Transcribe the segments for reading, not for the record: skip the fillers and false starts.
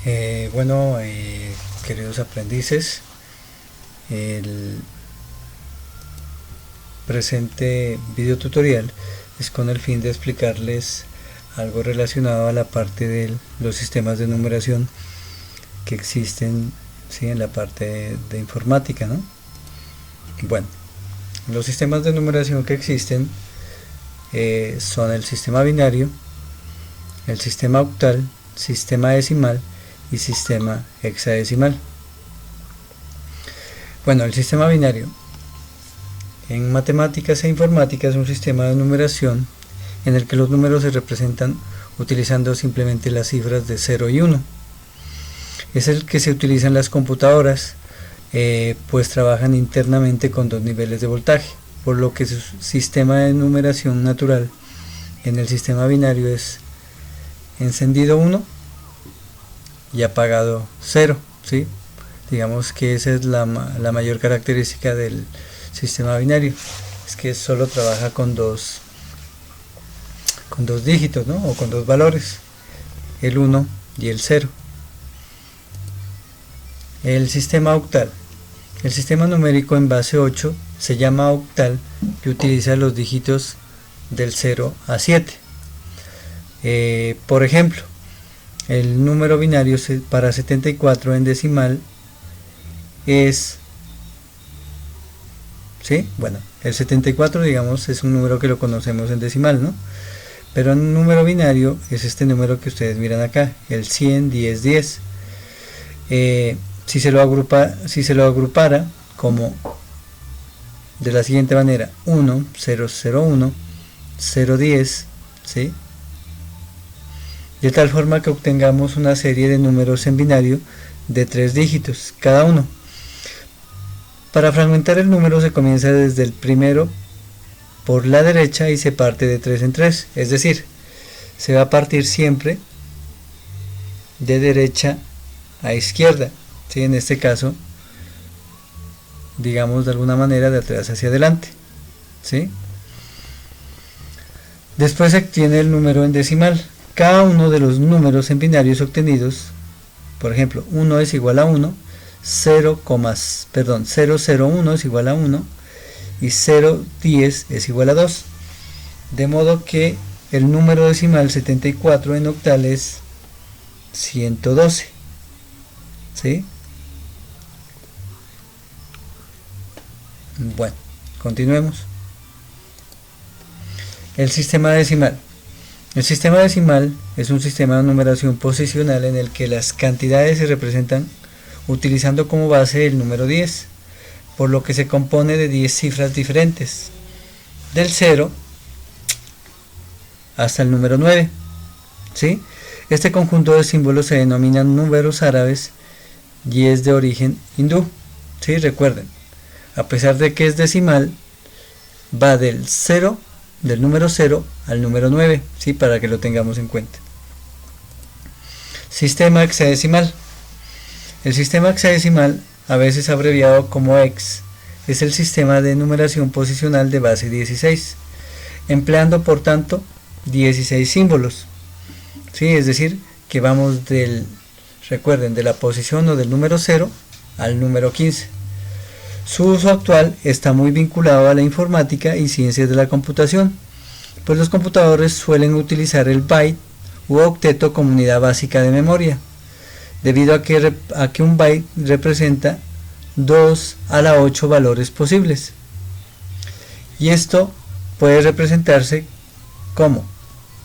Bueno, queridos aprendices, el presente video tutorial es con el fin de explicarles algo relacionado a la parte de los sistemas de numeración que existen, ¿sí?, en la parte de informática, ¿no? Bueno, los sistemas de numeración que existen son el sistema binario, el sistema octal, sistema decimal y sistema hexadecimal. Bueno, el sistema binario en matemáticas e informática es un sistema de numeración en el que los números se representan utilizando simplemente las cifras de 0 y 1. Es el que se utiliza en las computadoras, pues trabajan internamente con dos niveles de voltaje, por lo que su sistema de numeración natural en el sistema binario es encendido 1 y apagado 0, ¿sí? Digamos que esa es la mayor característica del sistema binario, es que solo trabaja con dos dígitos, ¿no? O con dos valores, el 1 y el 0. El sistema octal, el sistema numérico en base 8 se llama octal y utiliza los dígitos del 0 a 7. Por ejemplo, el número binario para 74 en decimal es, ¿sí? Bueno, el 74, digamos, es un número que lo conocemos en decimal, ¿no? Pero en un número binario es este número que ustedes miran acá, el 100, 10, 10. Si se lo agrupara como de la siguiente manera: 1, 0, 0, 1, 0, 10, ¿sí? De tal forma que obtengamos una serie de números en binario de 3 dígitos cada uno. Para fragmentar el número se comienza desde el primero por la derecha y se parte de 3 en 3, es decir, se va a partir siempre de derecha a izquierda, ¿sí? En este caso, digamos de alguna manera de atrás hacia adelante, ¿sí? Después se obtiene el número en decimal. Cada uno de los números en binarios obtenidos, por ejemplo, 1 es igual a 1, 001 es igual a 1 y 010 es igual a 2. De modo que el número decimal 74 en octal es 112, ¿sí? Bueno, continuemos. El sistema decimal. El sistema decimal es un sistema de numeración posicional en el que las cantidades se representan utilizando como base el número 10, por lo que se compone de 10 cifras diferentes, del 0 hasta el número 9, ¿sí? Este conjunto de símbolos se denominan números árabes y es de origen hindú, ¿sí? Recuerden, a pesar de que es decimal, va del número 0 al número 9, ¿sí? Para que lo tengamos en cuenta. Sistema hexadecimal. El sistema hexadecimal, a veces abreviado como hex, es el sistema de numeración posicional de base 16, empleando por tanto 16 símbolos, ¿sí? Es decir, que vamos recuerden, de la posición o del número 0 al número 15. Su uso actual está muy vinculado a la informática y ciencias de la computación, pues los computadores suelen utilizar el byte u octeto como unidad básica de memoria, debido a que un byte representa 2 a la 8 valores posibles. Y esto puede representarse como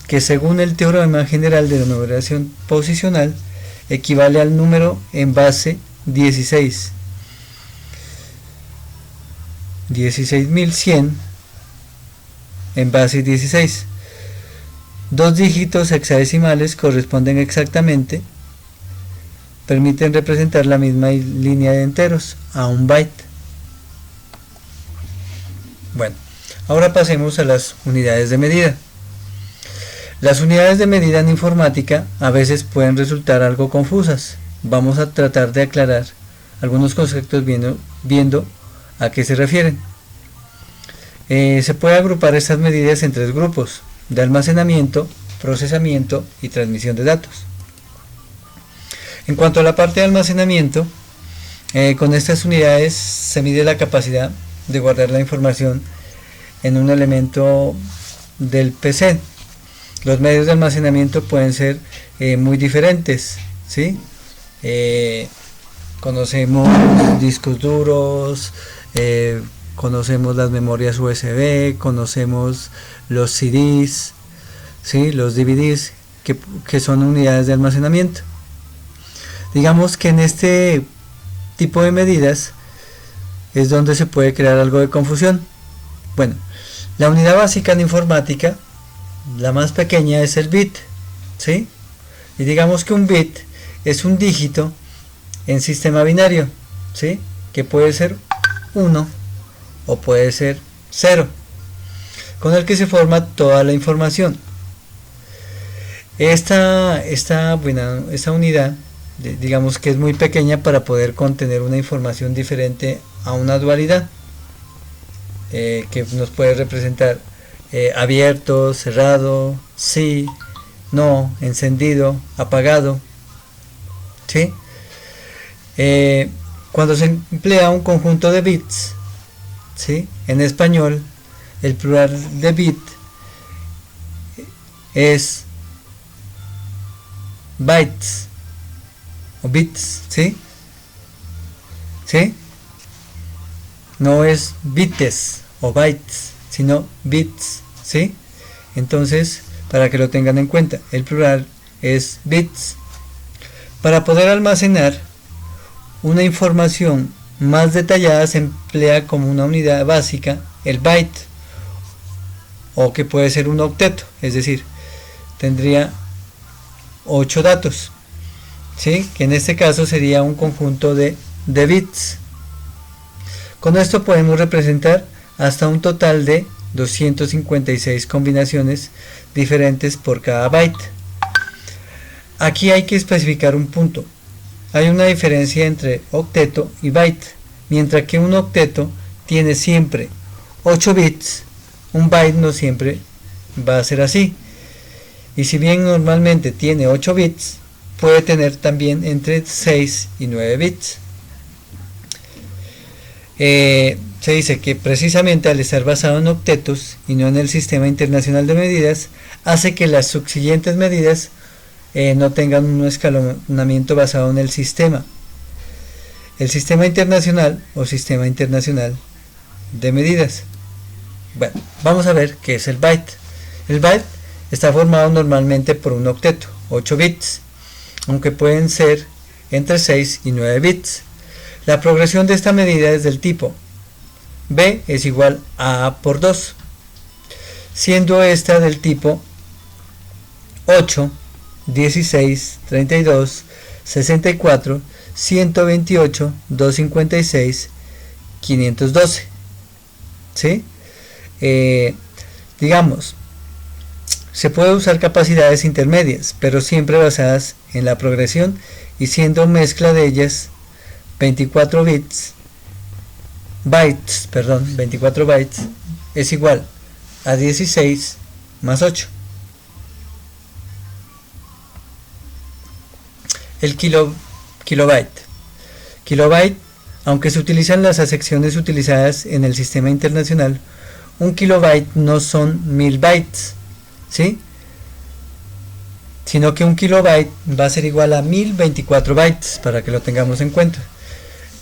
que, según el teorema general de la numeración posicional, equivale al número en base 16, 16.100 en base 16. Dos dígitos hexadecimales corresponden exactamente, permiten representar la misma línea de enteros a un byte. Bueno, ahora pasemos a las unidades de medida. Las unidades de medida en informática a veces pueden resultar algo confusas. Vamos a tratar de aclarar algunos conceptos viendo a qué se refieren. Se puede agrupar estas medidas en 3 grupos: de almacenamiento, procesamiento y transmisión de datos. En cuanto a la parte de almacenamiento, con estas unidades se mide la capacidad de guardar la información en un elemento del PC. Los medios de almacenamiento pueden ser muy diferentes, ¿sí? Conocemos discos duros, conocemos las memorias USB, conocemos los CDs, ¿sí? Los DVDs, que son unidades de almacenamiento. Digamos que en este tipo de medidas es donde se puede crear algo de confusión. Bueno, la unidad básica en informática, la más pequeña, es el bit, ¿sí? Y digamos que un bit es un dígito en sistema binario, ¿sí? Que puede ser 1 o puede ser 0, con el que se forma toda la información. Esta unidad, digamos que es muy pequeña para poder contener una información diferente a una dualidad, que nos puede representar abierto, cerrado, sí, no, encendido, apagado, ¿sí? Cuando se emplea un conjunto de bits, ¿sí? En español, el plural de bit es bytes o bits, ¿sí? ¿Sí? No es bites o bytes, sino bits, ¿sí? Entonces, para que lo tengan en cuenta, el plural es bits. Para poder almacenar una información más detallada se emplea como una unidad básica el byte, o que puede ser un octeto, es decir, tendría 8 datos, ¿sí? Que en este caso sería un conjunto de bits. Con esto podemos representar hasta un total de 256 combinaciones diferentes por cada byte. Aquí hay que especificar un punto. Hay una diferencia entre octeto y byte. Mientras que un octeto tiene siempre 8 bits, un byte no siempre va a ser así. Y si bien normalmente tiene 8 bits, puede tener también entre 6 y 9 bits. Se dice que precisamente al estar basado en octetos y no en el Sistema Internacional de Medidas, hace que las subsiguientes medidas no tengan un escalonamiento basado en el sistema internacional o Sistema Internacional de Medidas. Bueno, vamos a ver qué es el byte. El byte está formado normalmente por un octeto, 8 bits, aunque pueden ser entre 6 y 9 bits. La progresión de esta medida es del tipo B es igual a A por 2, siendo esta del tipo 8, 16, 32, 64, 128, 256, 512, ¿sí? Digamos, se puede usar capacidades intermedias, pero siempre basadas en la progresión y siendo mezcla de ellas 24 bytes es igual a 16 más 8. El kilobyte, aunque se utilizan las acepciones utilizadas en el sistema internacional, un kilobyte no son 1000 bytes, ¿sí? Sino que un kilobyte va a ser igual a 1024 bytes, para que lo tengamos en cuenta.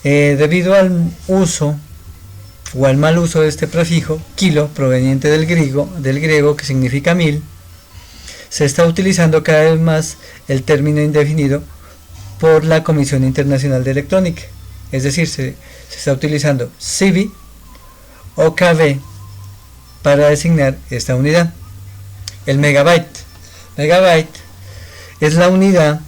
Debido al uso o al mal uso de este prefijo kilo, proveniente del griego, que significa 1000, se está utilizando cada vez más el término indefinido por la Comisión Internacional de Electrónica, es decir, se está utilizando CIVI o KB para designar esta unidad. El megabyte es la unidad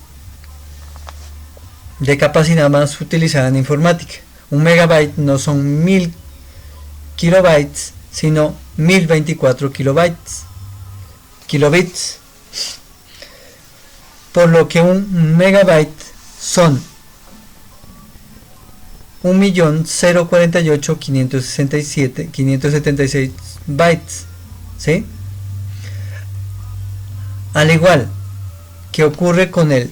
de capacidad más utilizada en informática. Un megabyte no son 1000 kilobytes, sino 1024 kilobits, por lo que un megabyte son 1.048.576 bytes, ¿sí? Al igual que ocurre con el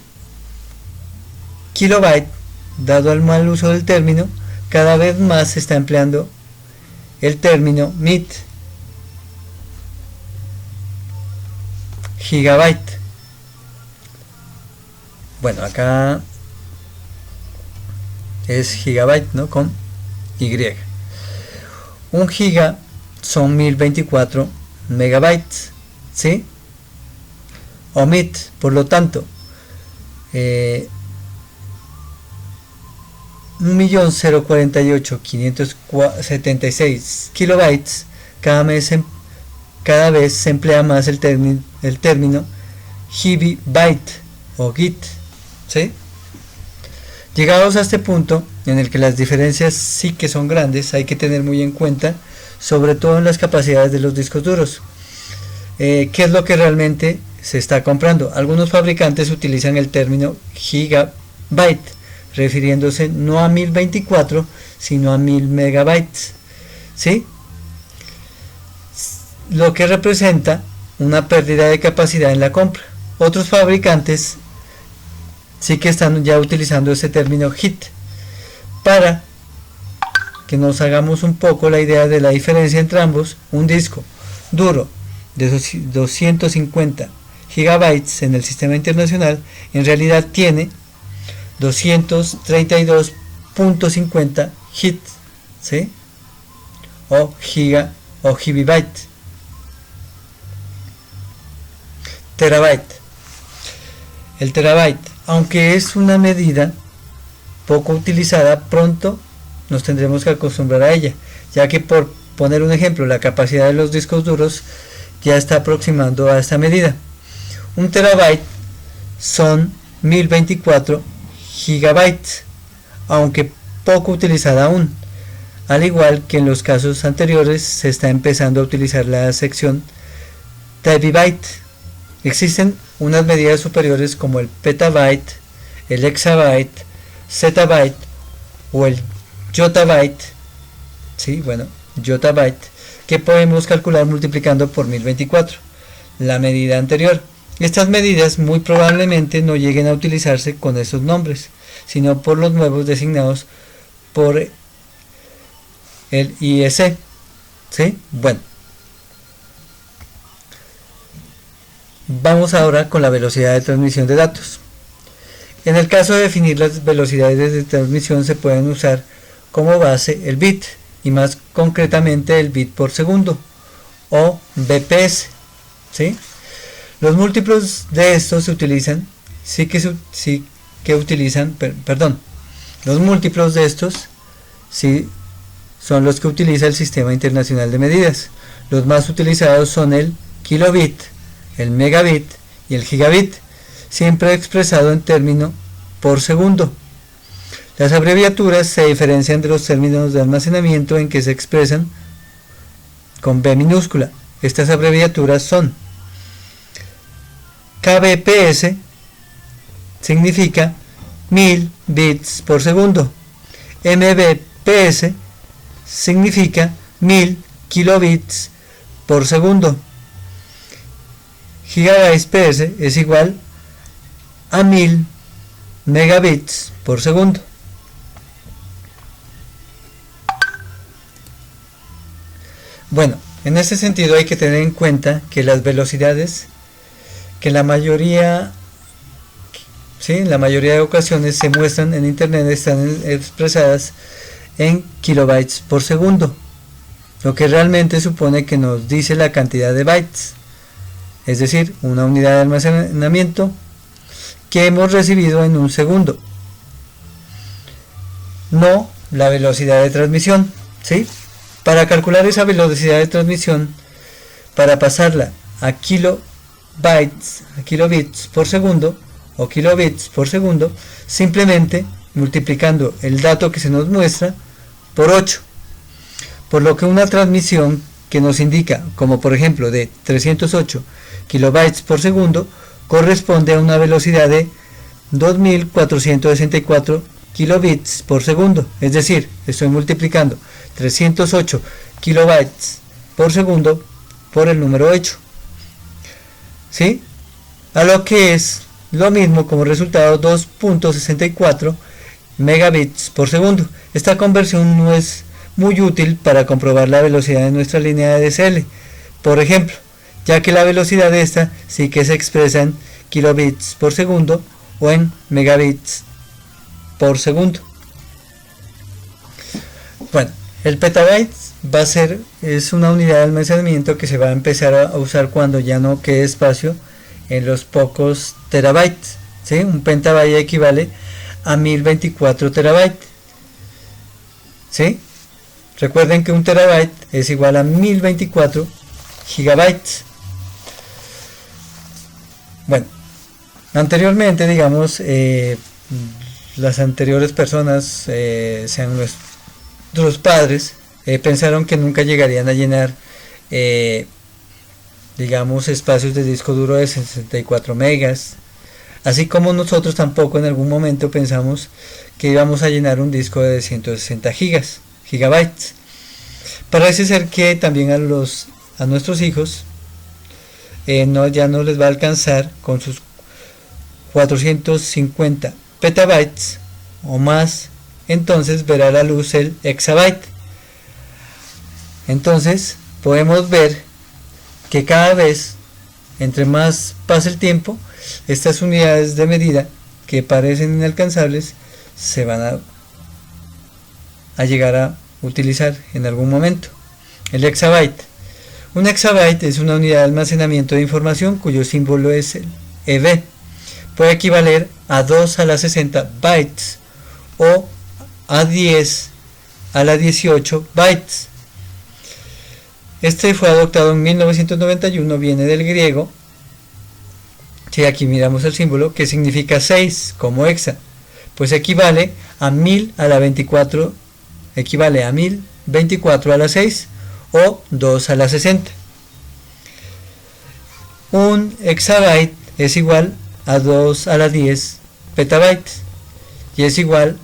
kilobyte, dado el mal uso del término, cada vez más se está empleando el término MIT, gigabyte. Bueno, acá es gigabyte, ¿no? Con Y. Un giga son 1024 megabytes, ¿sí? O MIT, por lo tanto, 1.048.576 kilobytes. Cada vez se emplea más el término gigabyte o git, ¿sí? Llegados a este punto en el que las diferencias sí que son grandes, hay que tener muy en cuenta, sobre todo en las capacidades de los discos duros, qué es lo que realmente se está comprando. Algunos fabricantes utilizan el término gigabyte, refiriéndose no a 1024, sino a 1000 megabytes, ¿sí? Lo que representa una pérdida de capacidad en la compra. Otros fabricantes sí que están ya utilizando ese término HIT, para que nos hagamos un poco la idea de la diferencia entre ambos. Un disco duro de 250 gigabytes en el sistema internacional en realidad tiene 232.50 hit, ¿sí? O gigabyte. Terabyte. El terabyte, aunque es una medida poco utilizada, pronto nos tendremos que acostumbrar a ella, ya que, por poner un ejemplo, la capacidad de los discos duros ya está aproximando a esta medida. Un terabyte son 1024 gigabytes, aunque poco utilizada aún. Al igual que en los casos anteriores, se está empezando a utilizar la sección terabyte. Existen unas medidas superiores como el petabyte, el hexabyte, zettabyte o el yottabyte, ¿sí? Bueno, yottabyte, que podemos calcular multiplicando por 1024, la medida anterior. Estas medidas muy probablemente no lleguen a utilizarse con estos nombres, sino por los nuevos designados por el IEC, ¿sí? Bueno, vamos ahora con la velocidad de transmisión de datos. En el caso de definir las velocidades de transmisión, se pueden usar como base el bit, y más concretamente el bit por segundo, o BPS, ¿sí? Los múltiplos de estos se utilizan, los múltiplos de estos sí son los que utiliza el Sistema Internacional de Medidas. Los más utilizados son el kilobit, el megabit y el gigabit, siempre expresado en término por segundo. Las abreviaturas se diferencian de los términos de almacenamiento en que se expresan con B minúscula. Estas abreviaturas son: kbps significa 1000 bits por segundo, mbps significa 1000 kilobits por segundo, gigabytes es igual a 1000 megabits por segundo. Bueno, en este sentido hay que tener en cuenta que las velocidades, que en la mayoría de ocasiones se muestran en internet, están expresadas en kilobytes por segundo, lo que realmente supone que nos dice la cantidad de bytes, es decir, una unidad de almacenamiento que hemos recibido en un segundo, no la velocidad de transmisión, ¿sí? Para calcular esa velocidad de transmisión, para pasarla a kilobits por segundo o kilobits por segundo, simplemente multiplicando el dato que se nos muestra por 8, por lo que una transmisión que nos indica, como por ejemplo de 308 kilobytes por segundo, corresponde a una velocidad de 2464 kilobits por segundo, es decir, estoy multiplicando 308 kilobytes por segundo por el número 8, ¿sí? A lo que es lo mismo como resultado 2.64 megabits por segundo. Esta conversión no es muy útil para comprobar la velocidad de nuestra línea de DSL, por ejemplo, ya que la velocidad de esta sí que se expresa en kilobits por segundo o en megabits por segundo. Bueno, el petabyte es una unidad de almacenamiento que se va a empezar a usar cuando ya no quede espacio en los pocos terabytes, ¿sí? Un petabyte equivale a 1024 terabytes, ¿sí? Recuerden que un terabyte es igual a 1024 gigabytes. Bueno, anteriormente, digamos, las anteriores personas, sean nuestros padres, pensaron que nunca llegarían a llenar, digamos, espacios de disco duro de 64 megas, así como nosotros tampoco en algún momento pensamos que íbamos a llenar un disco de 160 gigabytes. Parece ser que también a nuestros hijos ya no les va a alcanzar con sus 450 petabytes o más, entonces verá la luz el exabyte. Entonces podemos ver que cada vez, entre más pasa el tiempo, estas unidades de medida que parecen inalcanzables se van a llegar a utilizar en algún momento. El exabyte. Un exabyte es una unidad de almacenamiento de información cuyo símbolo es el EB. Puede equivaler a 2 a la 60 bytes o a 10 a la 18 bytes. Este fue adoptado en 1991, viene del griego, si aquí miramos el símbolo, que significa 6 como hexa, pues equivale a 1000 a la 24, equivale a 1024 a la 6 o 2 a la 60. Un exabyte es igual a 2 a la 10 petabytes y es igual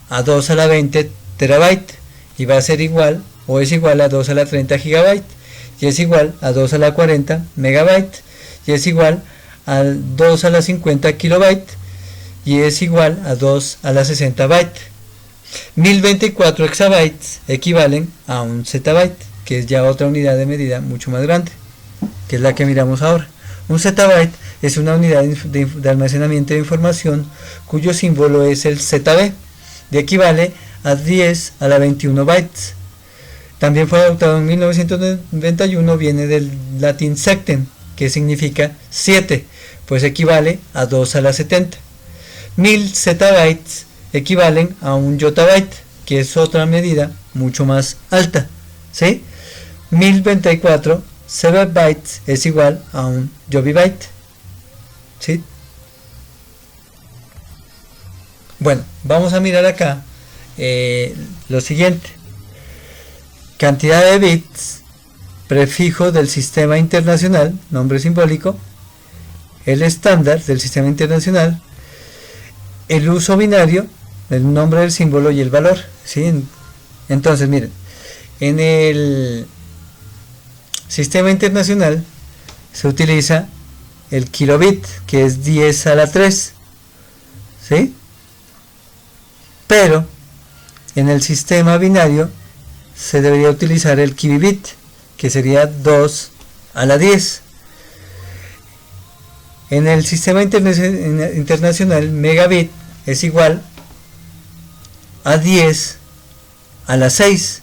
a 2 a la 20 terabyte y va a ser igual o es igual a 2 a la 30 gigabyte y es igual a 2 a la 40 megabyte y es igual a 2 a la 50 kilobyte y es igual a 2 a la 60 byte. 1024 exabytes equivalen a un zettabyte, que es ya otra unidad de medida mucho más grande, que es la que miramos ahora. Un zettabyte es una unidad de almacenamiento de información cuyo símbolo es el ZB, y equivale a 10 a la 21 bytes. También fue adoptado en 1991, viene del latín sectem, que significa 7, pues equivale a 2 a la 70. 1000 zettabytes equivalen a un yottabyte, que es otra medida mucho más alta, ¿sí? 1024 zettabytes es igual a un yobibyte, ¿sí? Bueno, vamos a mirar acá lo siguiente: cantidad de bits, prefijo del sistema internacional, nombre simbólico, el estándar del sistema internacional, el uso binario, el nombre del símbolo y el valor, ¿sí? Entonces, miren, en el sistema internacional se utiliza el kilobit, que es 10 a la 3, ¿sí? Pero en el sistema binario se debería utilizar el kibibit, que sería 2 a la 10. En el sistema internacional, megabit es igual a 10 a la 6,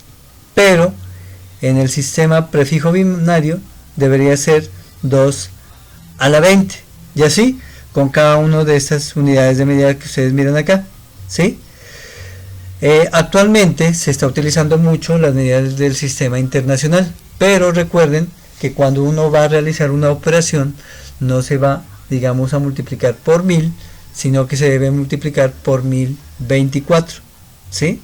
pero en el sistema prefijo binario debería ser 2 a la 20, y así con cada una de estas unidades de medida que ustedes miran acá, ¿sí? Actualmente se está utilizando mucho las medidas del sistema internacional, pero recuerden que cuando uno va a realizar una operación no se va, digamos, a multiplicar por 1000, sino que se debe multiplicar por 1024, ¿sí?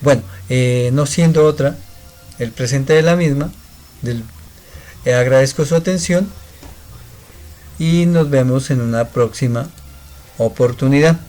Bueno, no siendo otra el presente de la misma, agradezco su atención y nos vemos en una próxima oportunidad.